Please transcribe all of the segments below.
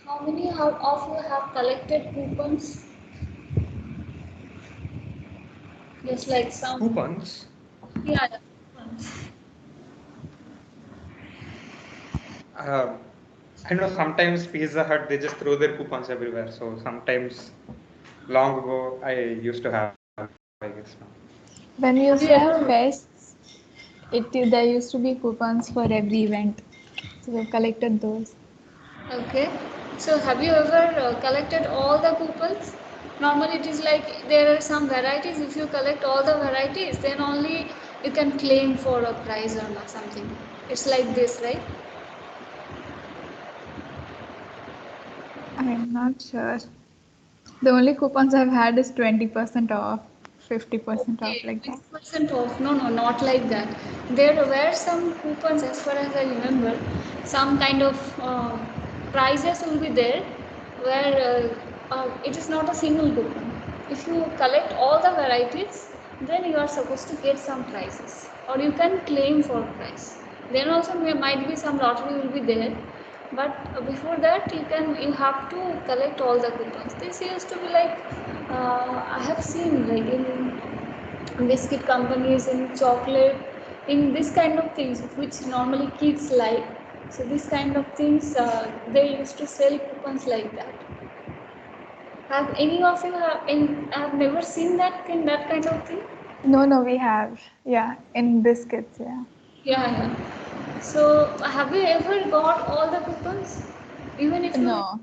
How many of you have collected coupons? Just like some, Coupons. yeah, yeah, coupons. Uh, I know sometimes Pizza Hut they just throw their coupons everywhere. So sometimes long ago I used to have, I guess now. When we Have used you to have ever? fests, there used to be coupons for every event. So we've collected those. Okay. So have you ever collected all the coupons? Normally it is like there are some varieties. If you collect all the varieties, then only you can claim for a prize or not something. It's like this, right? I'm not sure. The only coupons I've had is 20% off, 50% off, Okay, like that. 20% off. No, no, not like that. There were some coupons, as far as I remember, some kind of prizes will be there where it is not a single coupon. If you collect all the varieties, then you are supposed to get some prizes, or you can claim for prize. Then also there might be some lottery will be there, but before that you have to collect all the coupons. This used to be like I have seen like in biscuit companies, in chocolate, in this kind of things which normally kids like. So this kind of things they used to sell coupons like that. Have any of you have never seen that kind of thing? No, no, we have. Yeah, in biscuits, yeah. Yeah, yeah. So have you ever got all the coupons? Even if you No,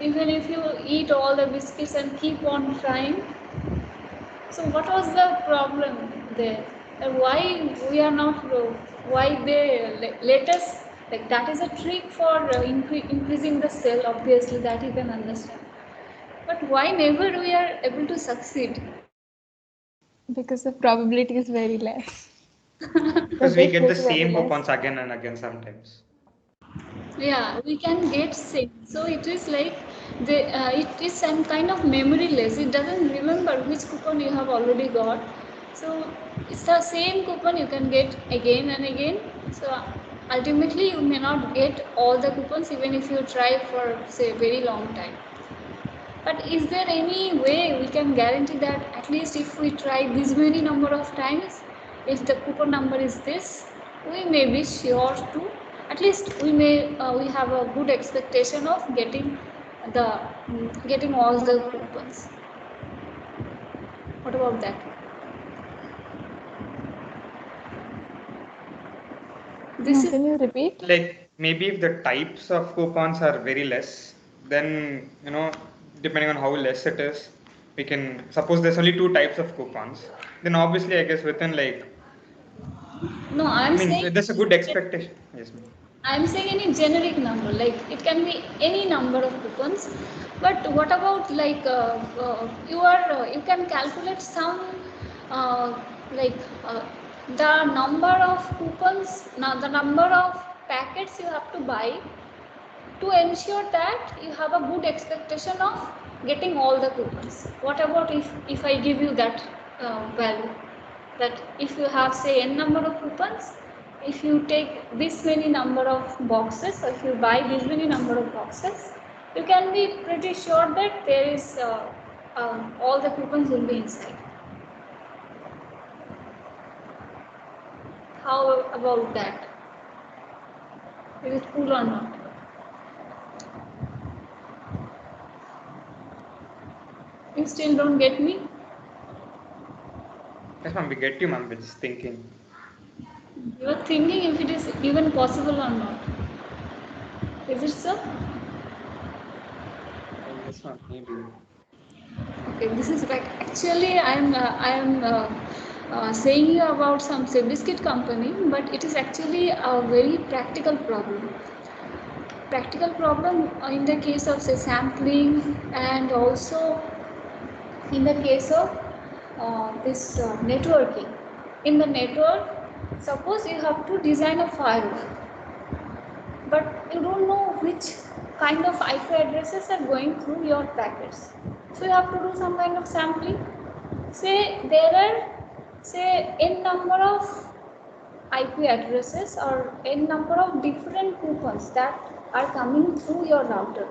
even if you eat all the biscuits and keep on trying. So what was the problem there? And why we are not? Why they let us? Like that is a trick for increasing the sale. Obviously, that you can understand. But why never we are able to succeed? because the probability is very less. The Because we risk get the is very same less. coupons again and again sometimes. Yeah, we can get sick. So it is like it is some kind of memory less. It doesn't remember which coupon you have already got. So it's the same coupon you can get again and again. So ultimately you may not get all the coupons even if you try for say very long time. But is there any way we can guarantee that at least if we try this many number of times, if the coupon number is this, we may be sure to, at least we have a good expectation of the getting all the coupons. What about that? This No, is can you repeat? Like maybe if the types of coupons are very less, then depending on how less it is, we can suppose there's only two types of coupons. Then obviously, I guess within like, no. I mean, there's a good expectation. Yes, ma'am. I'm saying any generic number, like it can be any number of coupons. But what about like you can calculate some uh, like the number of coupons, now the number of packets you have to buy to ensure that you have a good expectation of getting all the coupons. What about if I give you that value, that if you have say n number of coupons, if you take this many number of boxes, or if you buy this many number of boxes, you can be pretty sure that there is all the coupons will be inside. How about that? Is it cool or not? You still don't get me? Yes, ma'am. We get you, ma'am. We're just thinking. You are thinking if it is even possible or not. Is it so? Yes, ma'am. Maybe. Okay, this is like actually I am saying you about some say biscuit company, but it is actually a very practical problem. Practical problem in the case of say sampling, and also in the case of this networking. In the network, suppose you have to design a firewall, but you don't know which kind of IP addresses are going through your packets. So you have to do some kind of sampling. Say there are say n number of IP addresses or n number of different coupons that are coming through your router.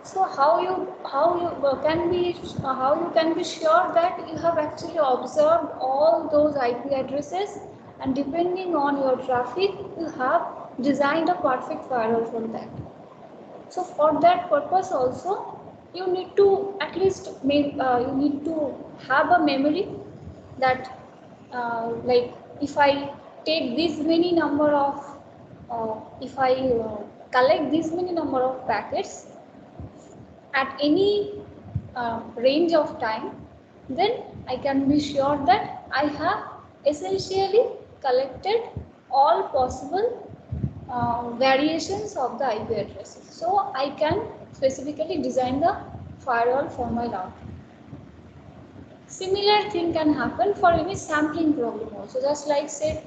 So how you can be sure that you have actually observed all those IP addresses, and depending on your traffic, you have designed a perfect firewall for that. So for that purpose also, you need to at least you need to have a memory that like if I take this many number of if I collect this many number of packets at any range of time, then I can be sure that I have essentially collected all possible variations of the IP addresses. So I can specifically design the firewall for my router. Similar thing can happen for any sampling problem also. Just like say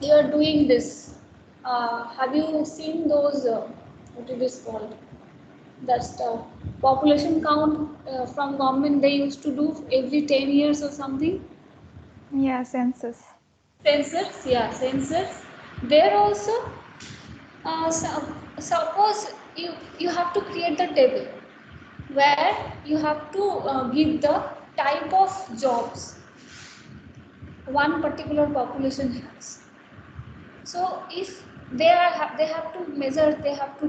you are doing this. Have you seen those? What it is called? That's the population count from government they used to do every 10 years or something. Yeah, census. Sensors, yeah, sensors. There also, suppose you have to create the table where you have to give the type of jobs one particular population has. So if they have to measure, they have to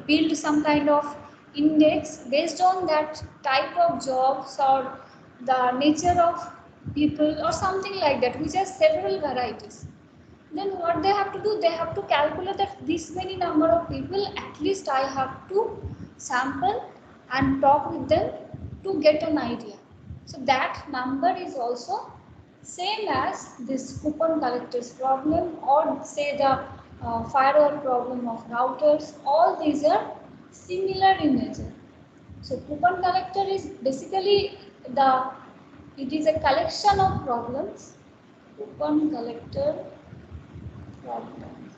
build some kind of index based on that type of jobs or the nature of people or something like that, which has several varieties. Then what they have to do, they have to calculate that this many number of people at least I have to sample and talk with them to get an idea. So that number is also same as this coupon collectors problem, or say the firewall problem of routers. All these are similar in nature. So coupon collector is basically it is a collection of problems. Coupon collector problem.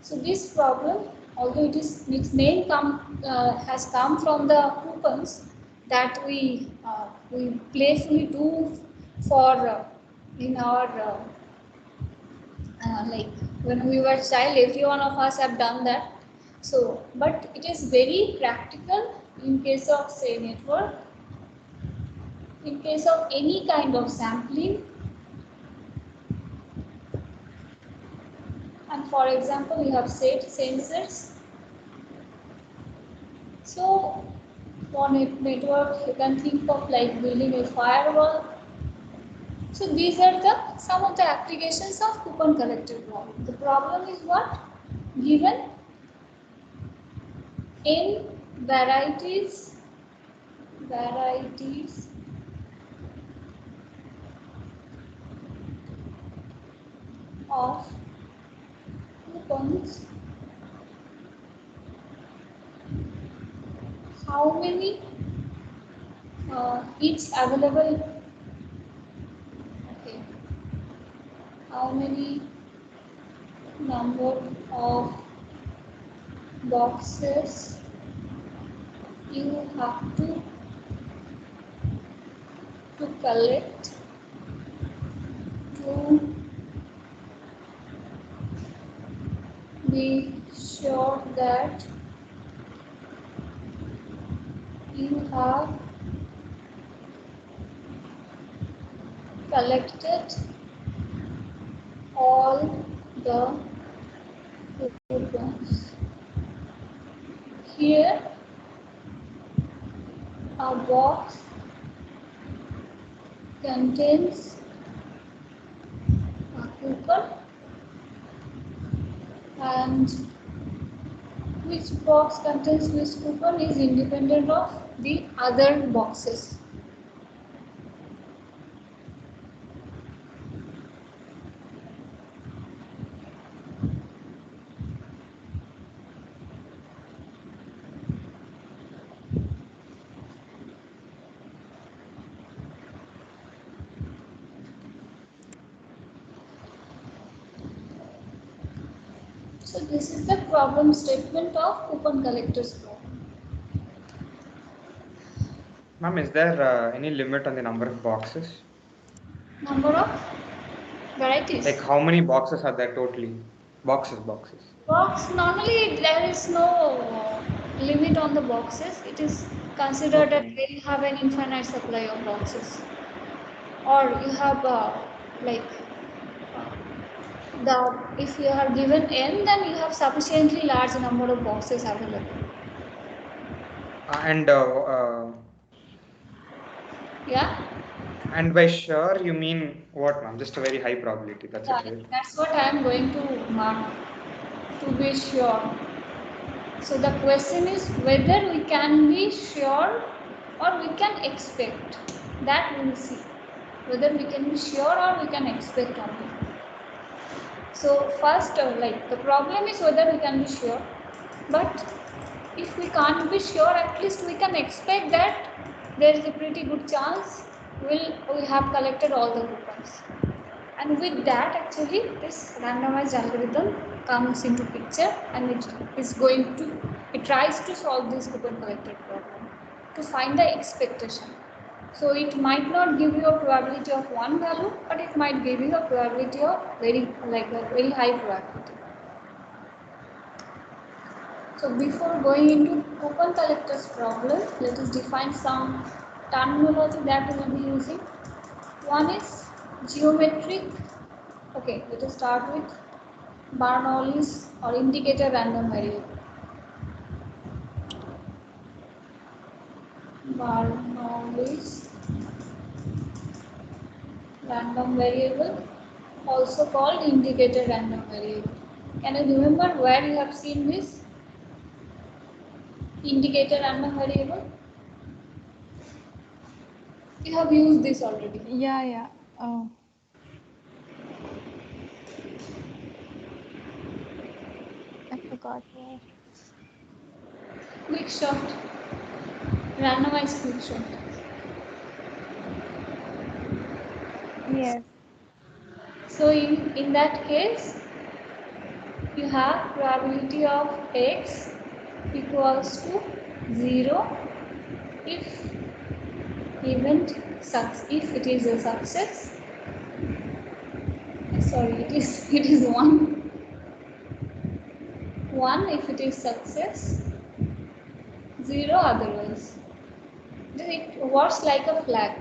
So this problem, although its name has come from the coupons that we playfully do for in our like when we were child, every one of us have done that. So, but it is very practical in case of say network, in case of any kind of sampling. And for example, we have said sensors. So for network, you can think of like building a firewall. So these are some of the applications of coupon collector problem. The problem is what? Given in varieties of coupons, how many each available, okay, how many number of boxes you have to collect to be sure that you have collected all the coupons. Here a box contains a coupon, and which box contains which coupon is independent of the other boxes. So this is the problem statement of coupon collectors problem. Ma'am, is there any limit on the number of boxes? Number of varieties. Like how many boxes are there totally? Boxes. Box, normally there is no limit on the boxes. It is considered that Okay. where you have an infinite supply of boxes, or you have like uh, the if you are given n, then you have sufficiently large number of boxes available. And Yeah, and by sure you mean what, ma'am? Just a very high probability. That's yeah, it, right? that's what I am going to mark to be sure. So the question is whether we can be sure or we can expect. That we will see. Whether we can be sure or we can expect only. So first, like the problem is whether we can be sure. But if we can't be sure, at least we can expect that there is a pretty good chance we have collected all the coupons. And with that, actually, this randomized algorithm comes into picture, and it tries to solve this coupon collected problem to find the expectation. So it might not give you a probability of one value, but it might give you a probability of very high probability. So before going into coupon collectors problem, let us define some terminology that we will be using. One is geometric. Okay, let us start with Bernoulli's or indicator random variable. Bernoulli's random variable, also called indicator random variable. Can you remember where you have seen this indicator random variable? You have used this already. Yeah. I forgot where. Quick shot, randomized quick shot. Yes. So in that case, you have probability of x equals to 0 if if it is a success. Sorry, it is 1 if it is success, 0 otherwise. Then it works like a flag.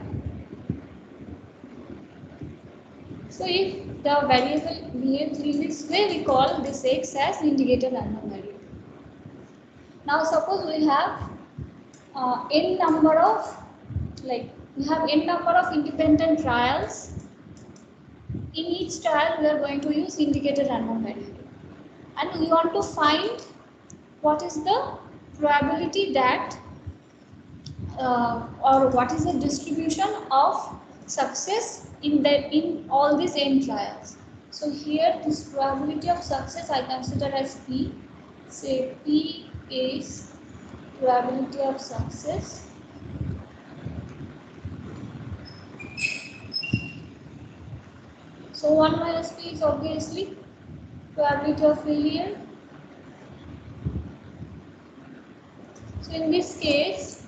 So if the variable behaves in this way, we call this x as indicator random variable. Now suppose we have n number of we have n number of independent trials. In each trial, we are going to use indicator random variable, and we want to find what is the probability that or what is the distribution of success in all these n trials. So here this probability of success I consider as p. Say p is probability of success. So 1 minus p is obviously probability of failure. So in this case,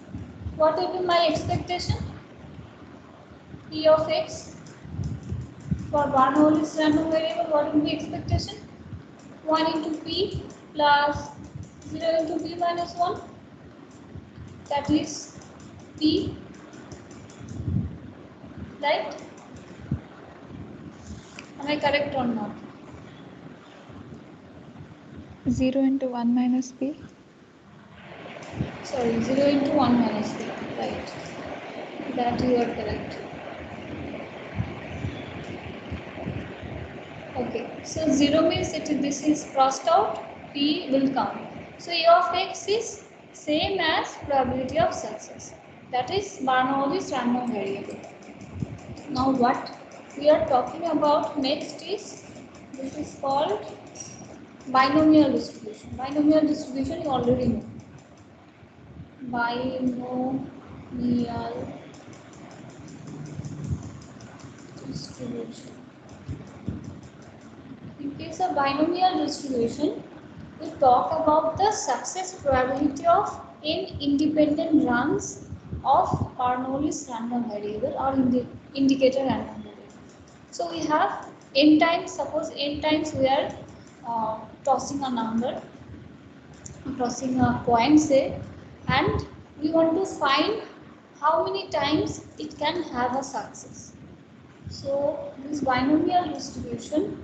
what will be my expectation? P of x for Bernoulli's random variable, what will be expectation? 1 into p plus 0 into p minus 1, that is p, right? Am I correct or not? 0 into 1 minus p. Sorry, 0 into 1 minus p, right? That you are correct. Okay, so 0 means this is crossed out, p will come. So e of x is same as probability of success. That is Bernoulli's random variable. Now what we are talking about next is, this is called binomial distribution. Binomial distribution you already know. Binomial distribution. In case of binomial distribution, we talk about the success probability of n independent runs of Bernoulli's random variable or indicator random variable. So we have n times, suppose n times we are tossing a number, tossing a coin say, and we want to find how many times it can have a success. So this binomial distribution,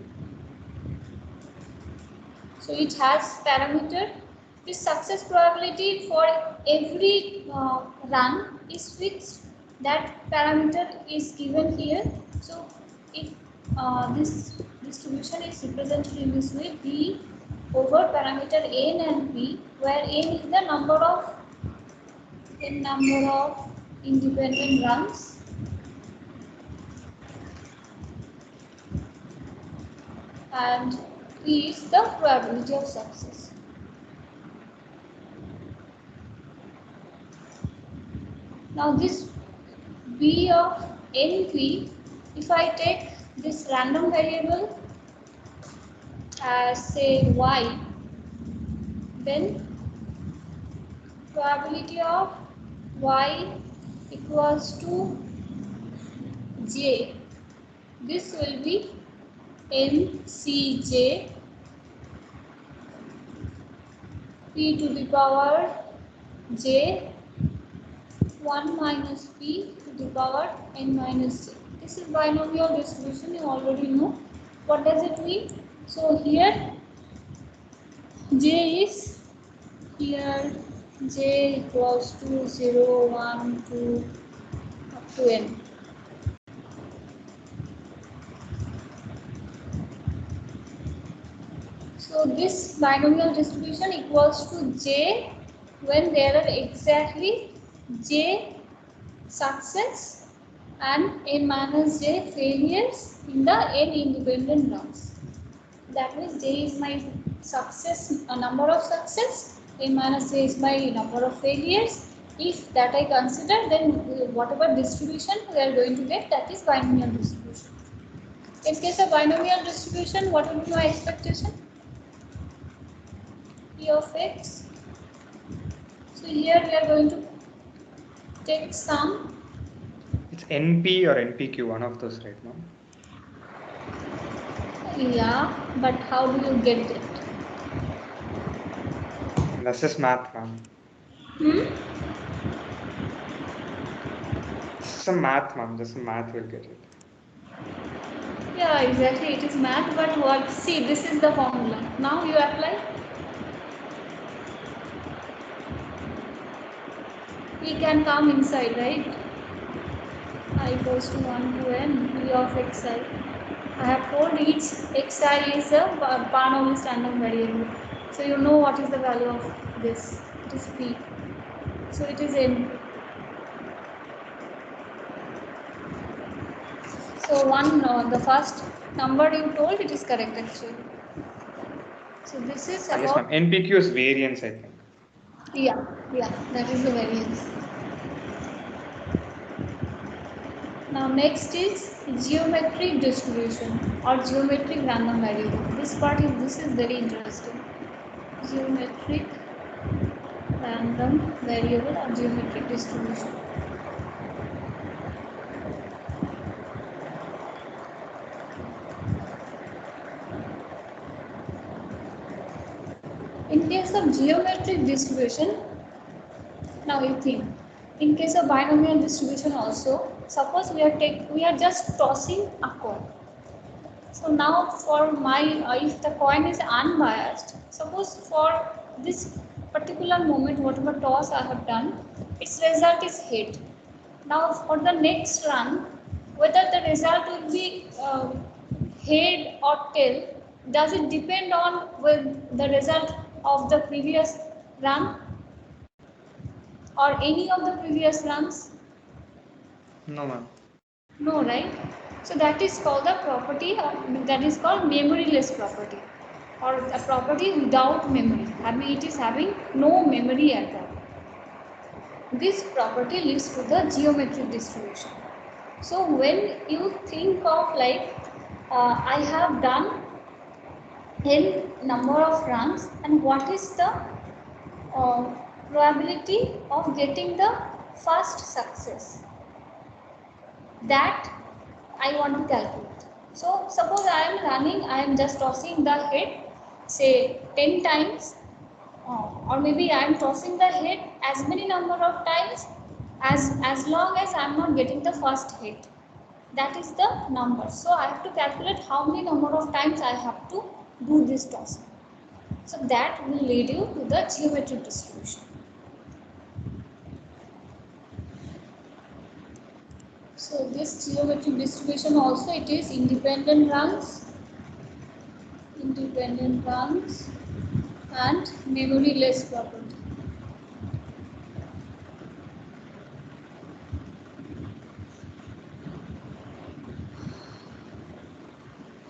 so it has parameter. This success probability for every run is fixed. That parameter is given here. So if this distribution is represented in this way, B over parameter n and p, where n is the number of independent runs and p is the probability of success. Now this b of np, if I take this random variable as say y, then probability of y equals to j. This will be ncj p to the power j 1 minus p to the power n minus j. This is binomial distribution, you already know. What does it mean? So here j is here j equals to 0, 1, 2 up to n. So this binomial distribution equals to j when there are exactly j success and n minus j failures in the n independent runs. That means j is my success, a number of success, n minus j is my number of failures. If that I consider, then whatever distribution we are going to get, that is binomial distribution. In case of binomial distribution, what will be my expectation? P of x. So here we are going to take sum. It's NP or NPQ, one of those, right now. Yeah, but how do you get it? That's just math, ma'am. Some math, ma'am. Just some math will get it. Yeah, exactly. It is math, but what? See, this is the formula. Now you apply. We can come inside, right? I equals to 1 to n p of xi. I have told each xi is a Bernoulli random variable. So you know what is the value of this. It is p. So it is n. So the first number you told, it is correct actually. So this is Yes, about. ma'am. NPQ is variance, I think. Yeah, that is the variance. Now next is geometric distribution or geometric random variable. This is very interesting. Geometric random variable or geometric distribution. In case of geometric distribution, now you think, in case of binomial distribution also, suppose we are just tossing a coin. So now for my, if the coin is unbiased, suppose for this particular moment, whatever toss I have done, its result is head. Now for the next run, whether the result will be head or tail, does it depend on the result of the previous run or any of the previous runs? No, ma'am. No, right? So that is called the property, that is called memoryless property, or a property without memory. I mean, it is having no memory at all. This property leads to the geometric distribution. So when you think of like, I have done n number of runs, and what is the probability of getting the first success, that I want to calculate. So suppose I am running, I am just tossing the head, say 10 times, or maybe I am tossing the head as many number of times as long as I am not getting the first hit. That is the number. So I have to calculate how many number of times I have to do this toss. So that will lead you to the geometric distribution. So this geometric distribution also, it is independent runs and memory-less property.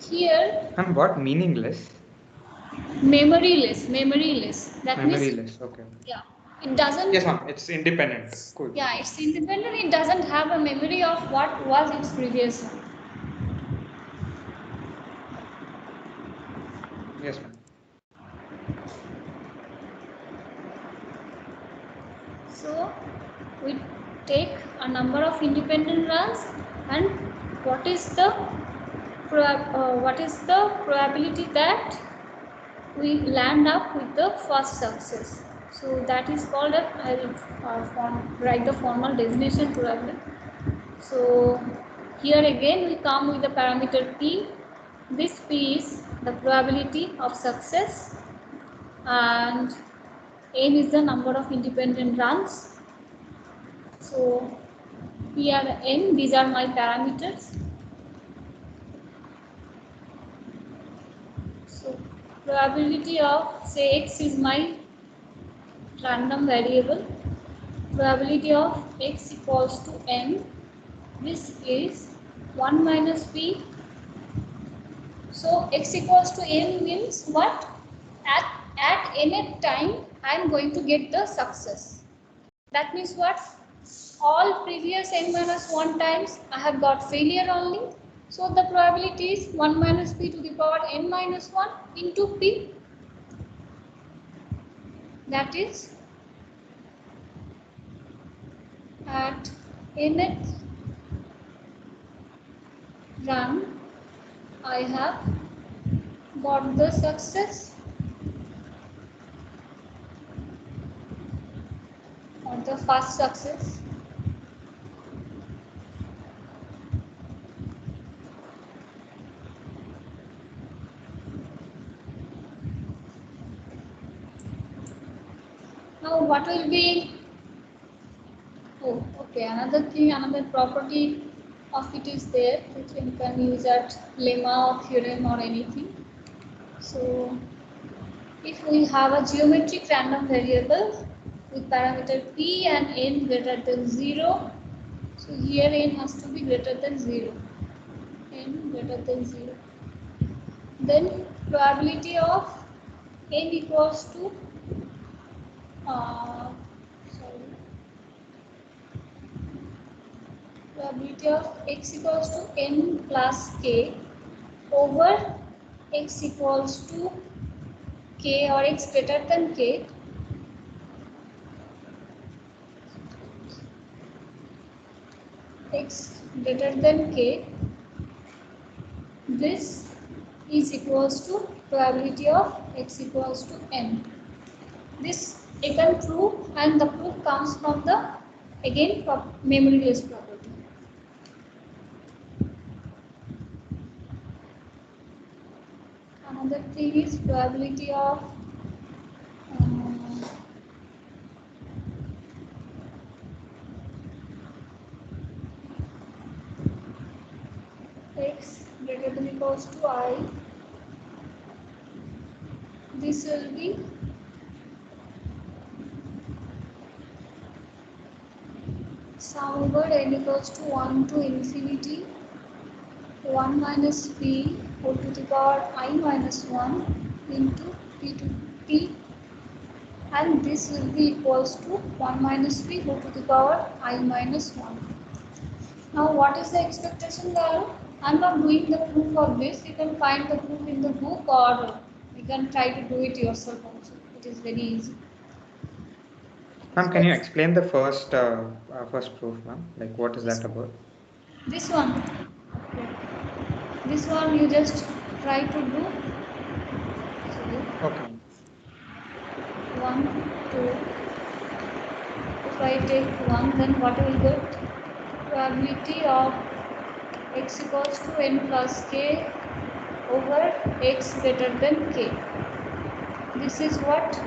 Here. And what meaningless? Memoryless. That Memoryless. means. Okay. Yeah. It doesn't. Yes, ma'am. It's independent. Cool. Yeah, it's independent. It doesn't have a memory of what was its previous one. Yes, ma'am. So we take a number of independent runs, and what is the probability that we land up with the first success? So that is called a, I will write the formal definition probability. So here again we come with the parameter p. This p is the probability of success, and n is the number of independent runs. So p and n, these are my parameters. So probability of, say, x is my random variable. Probability of x equals to n. This is 1 minus p. So x equals to n means what? At nth time I am going to get the success. That means what? All previous n minus 1 times I have got failure only. So the probability is 1 minus p to the power n minus 1 into p. That is at nth run I have got the success, or the first success. Now what will be, oh okay, another thing, another property of it is there which we can use at lemma or theorem or anything. So if we have a geometric random variable with parameter p and n greater than 0, so here n has to be greater than 0, n greater than 0, then probability of n equals to probability of x equals to n plus k over x equals to k or x greater than k, x greater than k, this is equals to probability of x equals to n. This I can prove, and the proof comes from the, again, memory-less property. Another thing is probability of x greater than equals to I. This will be sum over n equals to 1 to infinity 1 minus p whole to the power I minus 1 into p to p, and this will be equals to 1 minus p whole to the power I minus 1. Now what is the expectation value? I am not doing the proof of this. You can find the proof in the book, or you can try to do it yourself also. It is very easy. Ma'am, can you explain the first proof, ma'am? Like, what is that about? This one. Okay. This one you just try to do. Sorry. Okay. 1, 2. If I take 1, then what I will get? Probability of x equals to n plus k over x greater than k. This is what?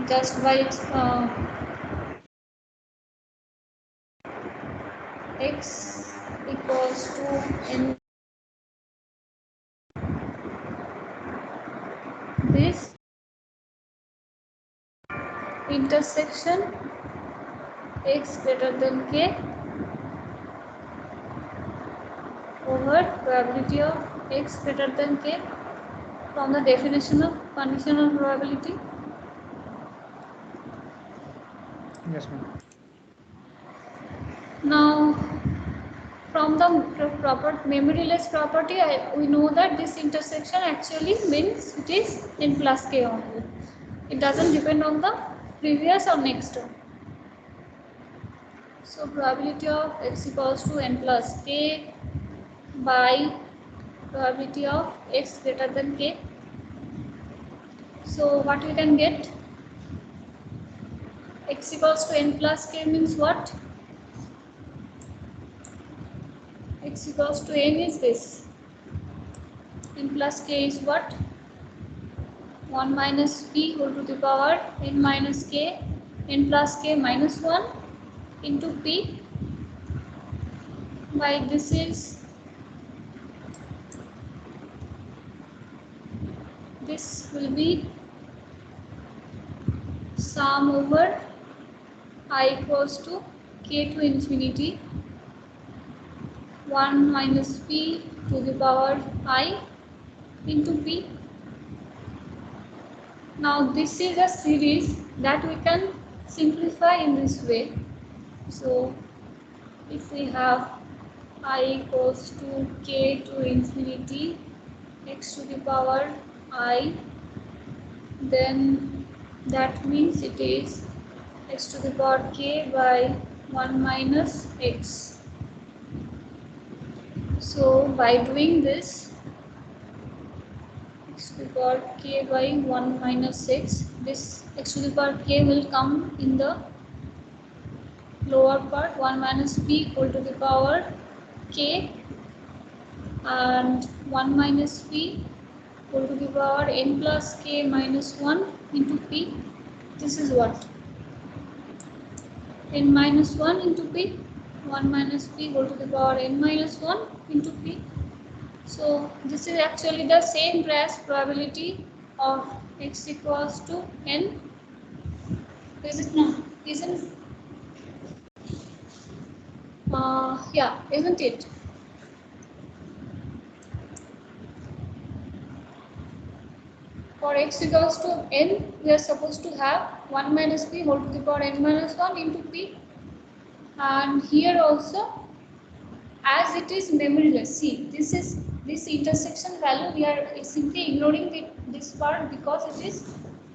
Just by x equals to n. This intersection x greater than k over probability of x greater than k from the definition of conditional probability. Yes, ma'am. Now, from the memory-less property, we know that this intersection actually means it is n plus k only. It doesn't depend on the previous or next term. So probability of x equals to n plus k by probability of x greater than k. So what we can get? X equals to n plus k means what? X equals to n is this. N plus k is what? 1 minus p whole to the power n minus k, n plus k minus 1 into p by this will be sum over I equals to k to infinity 1 minus p to the power I into p. Now this is a series that we can simplify in this way. So if we have I equals to k to infinity x to the power I, then that means it is x to the power k by 1 minus x. So by doing this, x to the power k by 1 minus x, this x to the power k will come in the lower part, 1 minus p equal to the power k, and 1 minus p equal to the power n plus k minus 1 into p. This is what? N minus 1 into p, 1 minus p equal to the power n minus 1 into p. So this is actually the same as probability of x equals to n. Is it not? Isn't? Yeah, isn't it? For x equals to n, we are supposed to have 1 minus p whole to the power n minus 1 into p. And here also, as it is memoryless, see, this intersection value, we are simply ignoring this part because it is,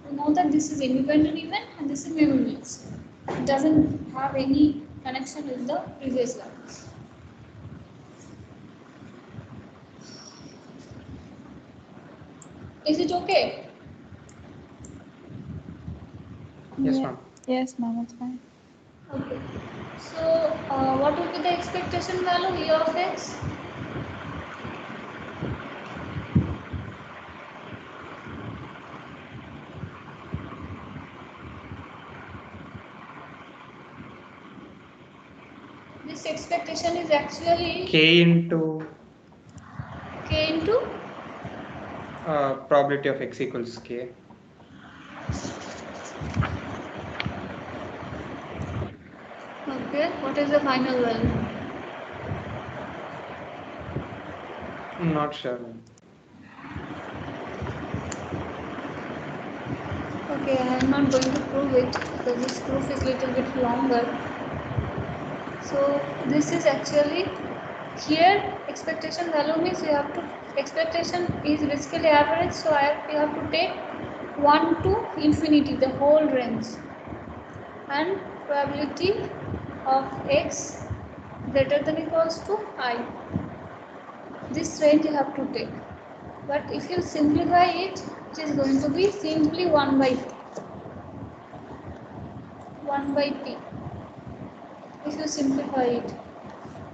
we know that this is independent event and this is memoryless. It doesn't have any connection with the previous values. Is it okay? Yes, ma'am. Yes, ma'am, it's fine. Okay. So what would be the expectation value E of x? This expectation is actually K into k into probability of x equals k. okay. What is the final value? Not sure, ma'am. Okay, I am not going to prove it because this proof is little bit longer. So this is actually here expectation value means you have to, expectation is basically average, so you have to take 1 to infinity, the whole range, and probability of x greater than equals to I. This range you have to take. But if you simplify it, which is going to be simply 1 by p if you simplify it.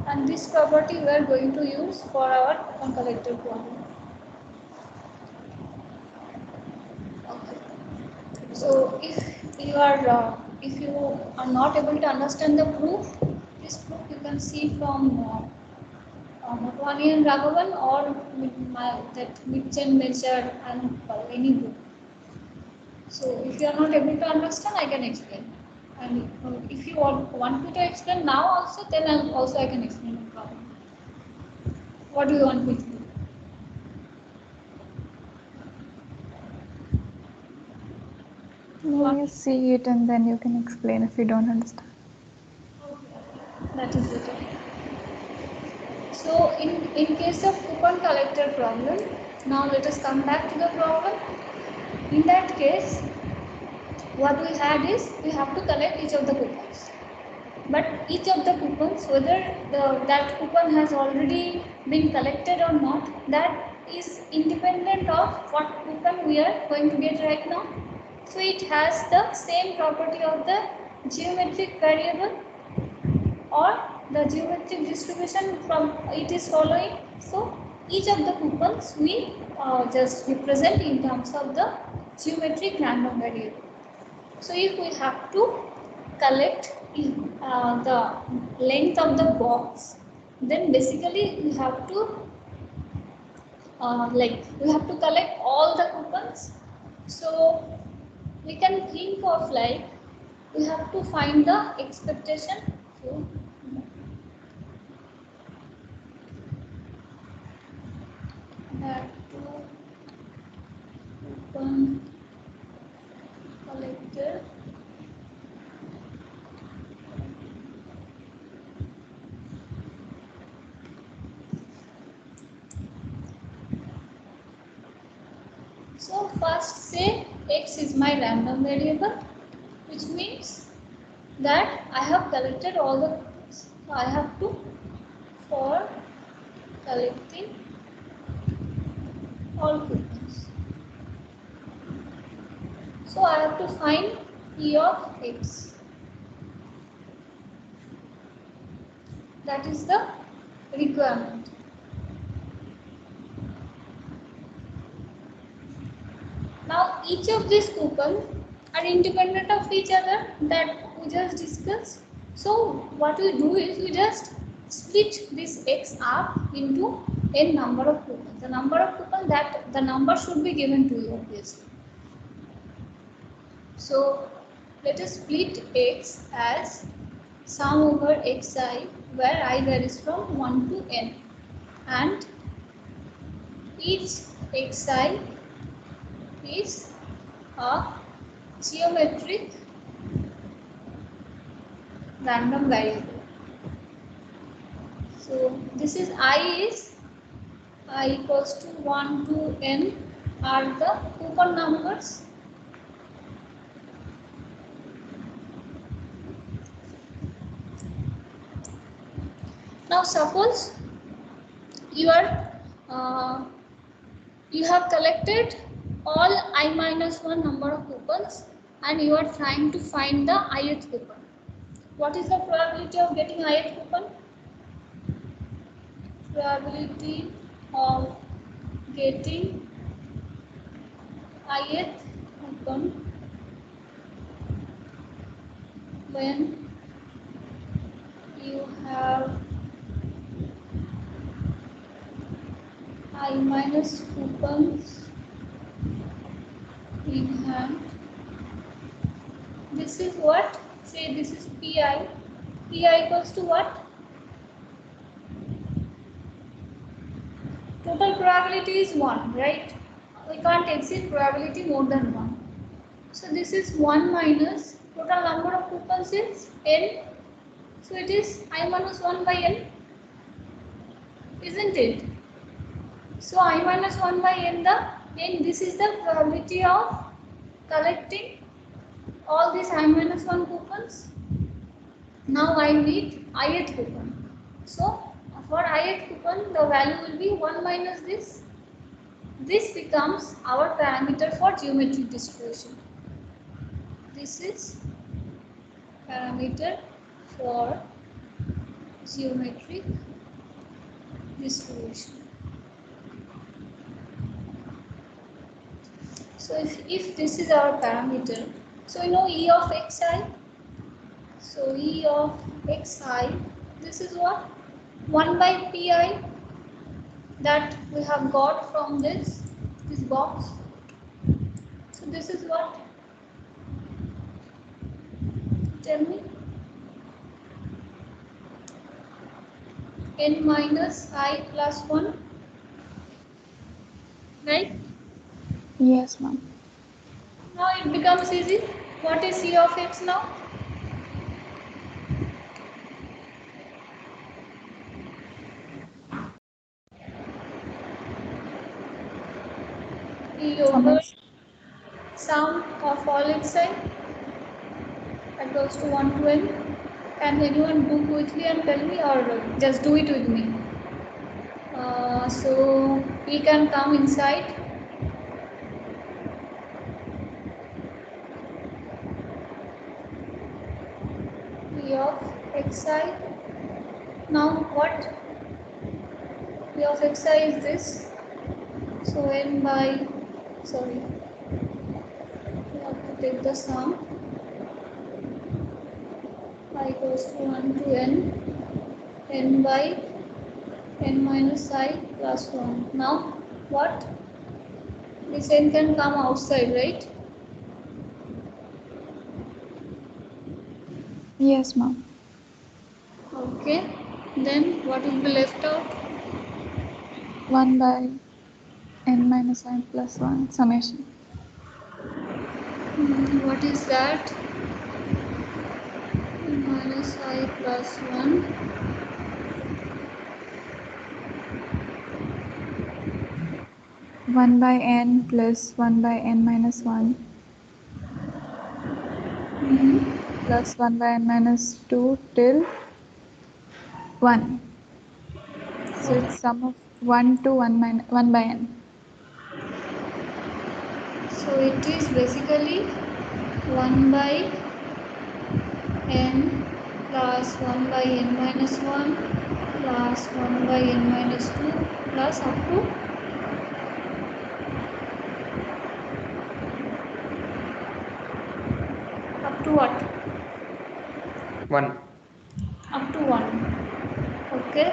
And this property we are going to use for our coupon collector problem. Okay. So if you are not able to understand the proof, this proof you can see from Motwani and Raghavan or that Mitchen measure and any book. So if you are not able to understand, I can explain. And if you want me to explain now also, then I can explain the problem. What do you want me to do? Maybe you see it and then you can explain if you don't understand. That is better. So in case of coupon collector problem, now let us come back to the problem. In that case, what we had is we have to collect each of the coupons. But each of the coupons, whether that coupon has already been collected or not, that is independent of what coupon we are going to get right now. So it has the same property of the geometric variable or the geometric distribution from it is following. So each of the coupons we just represent in terms of the geometric random variable. So if we have to collect the length of the box, then basically we have to we have to collect all the coupons. So we can think of we have to find the expectation. So, that coupon collector so first say x is my random variable, which means that I have collected all the coupons. So I have to for collecting all coupons. So I have to find P of x. That is the requirement. Now each of these coupons are independent of each other, that we just discussed. So what we do is we just split this x up into n number of coupons. The number of coupons, that the number should be given to you obviously. So let us split x as sum over xi, where I varies from 1 to n, and each xi is a geometric random variable. So this is I equals to 1 to n are the coupon numbers. Now suppose you have collected all I minus 1 number of coupons and you are trying to find the ith coupon. What is the probability of getting ith coupon? Probability of getting ith coupon when you have I minus coupons in hand. This is what? Say this is Pi. Pi equals to what? Total probability is 1, right? We can't exceed probability more than 1. So this is 1 minus total number of coupons is n. So it is I minus 1 by n, isn't it? So I minus 1 by n, this is the probability of collecting all these I minus 1 coupons. Now I need ith coupon. So for ith coupon, the value will be 1 minus this. this becomes our parameter for geometric distribution. This is parameter for geometric distribution. So if this is our parameter, so we know E of xi. So E of xi, this is what? 1 by pi that we have got from this box. So this is what? Tell me. N minus I plus 1. Right? Yes, ma'am. Now it becomes easy. What is E of x now? E over sum of all xi that goes to 1 to n. Can anyone do quickly and tell me, or just do it with me? So we can come inside. E of xi. Now what? E of xi is this. So n by, sorry, we have to take the sum. I goes to 1 to n by n minus I plus 1. Now what? This n can come outside, right? Yes, ma'am. Okay. Then what will be left out? 1 by n minus I plus 1 summation. What is that? N minus I plus 1. One by n plus 1 by n minus 1 plus 1 by n minus 2 till 1. So it's sum of 1 to 1 by n. So it is basically 1 by n plus 1 by n minus 1 plus 1 by n minus 2 plus up to what? 1. Up to 1. Okay.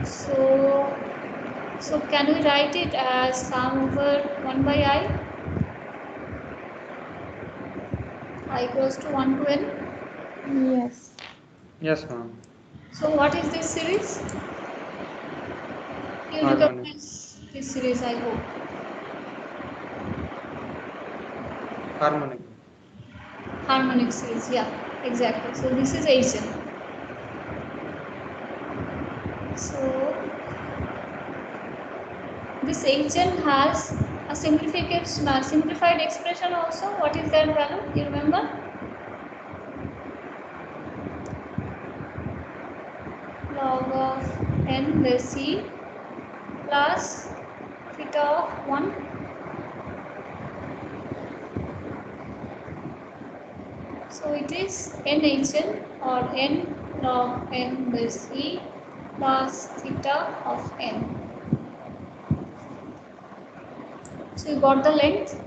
So can we write it as sum over 1 by I goes to 1 to n? Yes. Yes, ma'am. So what is this series? You Harmonic. recognize this series, I hope. Harmonic. Harmonic series, yeah, exactly. So this is Hn. So this Hn has a simplified expression also. What is that value? You remember? Log of n base c plus theta of 1. So it is NHn or n log n base e plus theta of n. So you got the length.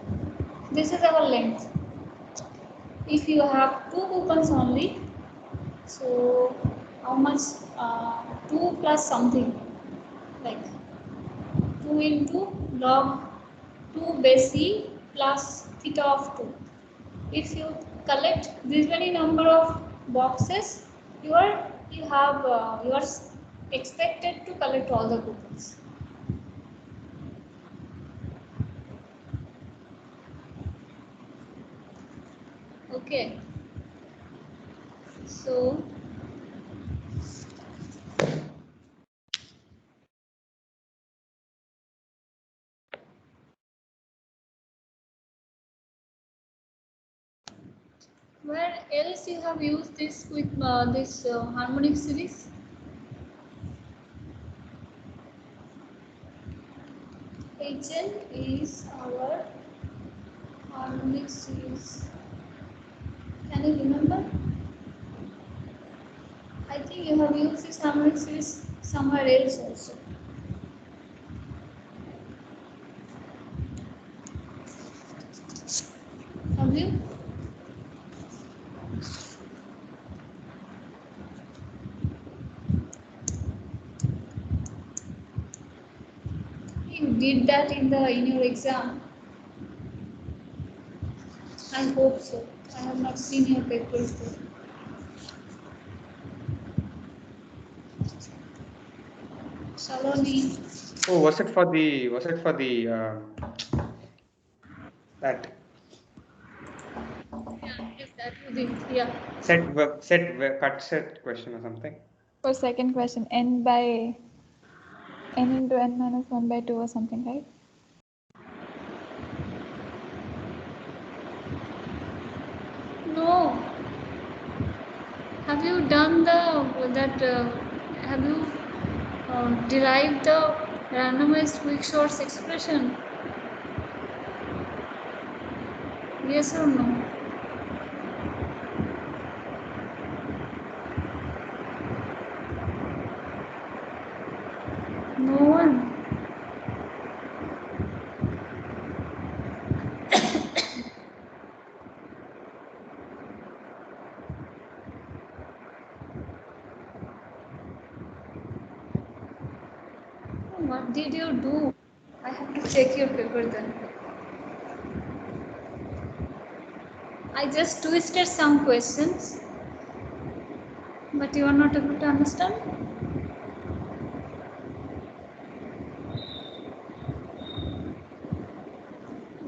This is our length. If you have 2 coupons only, so how much? 2 plus something, like 2 into log 2 base e plus theta of 2. If you collect this many number of boxes, you are expected to collect all the coupons. Okay. So where else you have used this with this harmonic series? HN is our harmonic series. Can you remember? I think you have used this harmonic series somewhere else also. Have you? You did that in your exam. I hope so. I have not seen your papers though. Saloni. Oh, was it for the that Yes, that you did. Yeah. cut set question or something? For second question, n by n into n minus 1 by 2 or something, right? No. Have you done that? Have you derived the randomized quickshots expression? Yes or no? No one. What did you do? I have to check your paper then. I just twisted some questions, but you are not able to understand.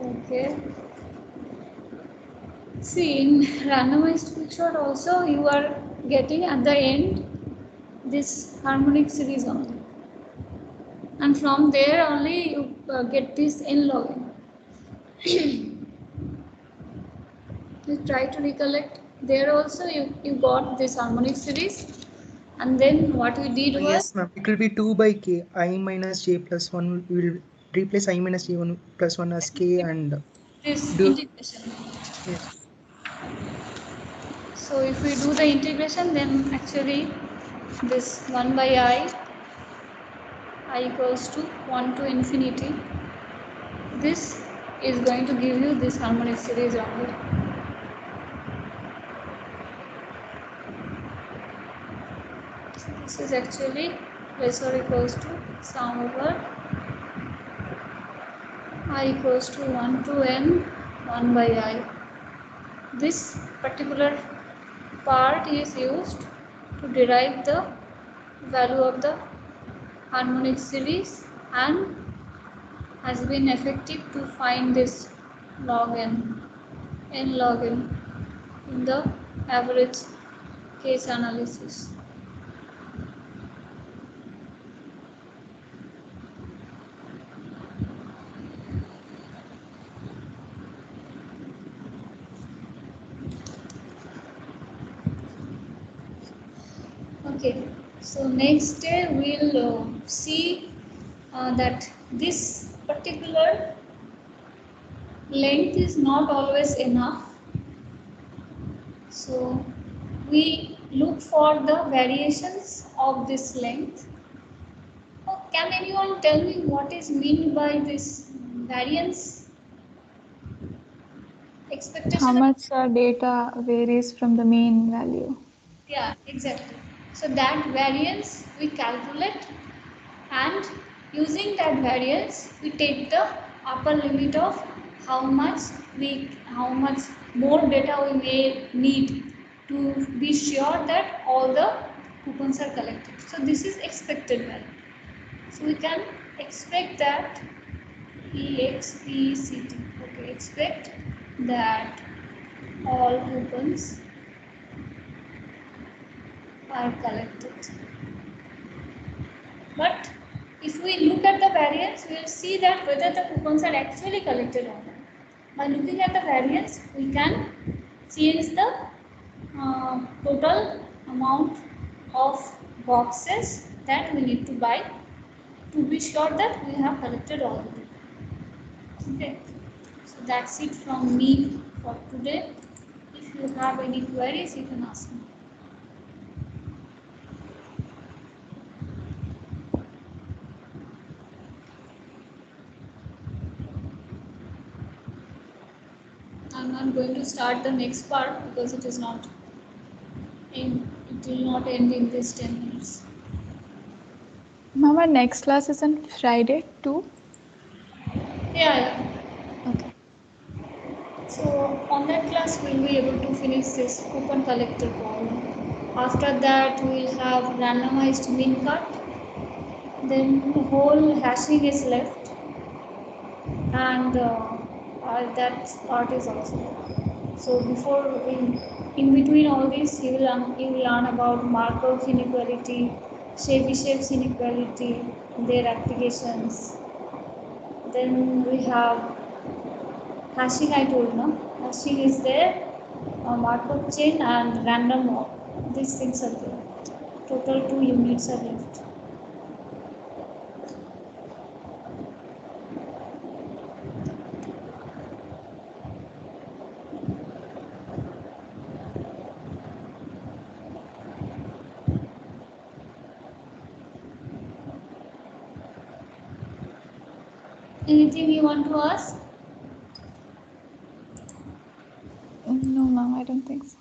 Okay. See, in randomized quickshot also you are getting at the end this harmonic series only, and from there only you get this n log n. You try to recollect. There also you got this harmonic series, and then what we did was Yes, ma'am. It will be 2 by k. I minus j plus 1 will replace I minus j1 plus 1 as k and this do. integration. Yes. So if we do the integration, then actually this 1 by I equals to 1 to infinity. This is going to give you this harmonic series only. This is actually less or equals to sum over I equals to 1 to n 1 by I. This particular part is used to derive the value of the harmonic series and has been effective to find this log n log n in the average case analysis. Okay, so next day we'll see that this particular length is not always enough. So we look for the variations of this length. Can anyone tell me what is meant by this variance? Expectation. How much data varies from the mean value? Yeah, exactly. So that variance we calculate, and using that variance we take the upper limit of how much more data we may need to be sure that all the coupons are collected. So this is expected value. So we can expect that expect, okay, expect that all coupons are collected. But if we look at the variance, we will see that whether the coupons are actually collected or not. By looking at the variance, we can change the total amount of boxes that we need to buy to be sure that we have collected all of them. Okay, so that's it from me for today. If you have any queries, you can ask me. I'm not going to start the next part because it is not it will not end in this 10 minutes. Ma'am, our next class is on Friday too. Yeah. Okay. So on that class we'll be able to finish this coupon collector problem. After that we'll have randomized min cut. Then whole hashing is left, and that part is also there. So before in between all this, you will learn about Markov inequality, Chebyshev inequality, their applications. Then we have hashing. I told no, hashing is there, Markov chain and random walk. These things are there. Total 2 units are left. Anything you want to ask? No, ma'am, I don't think so.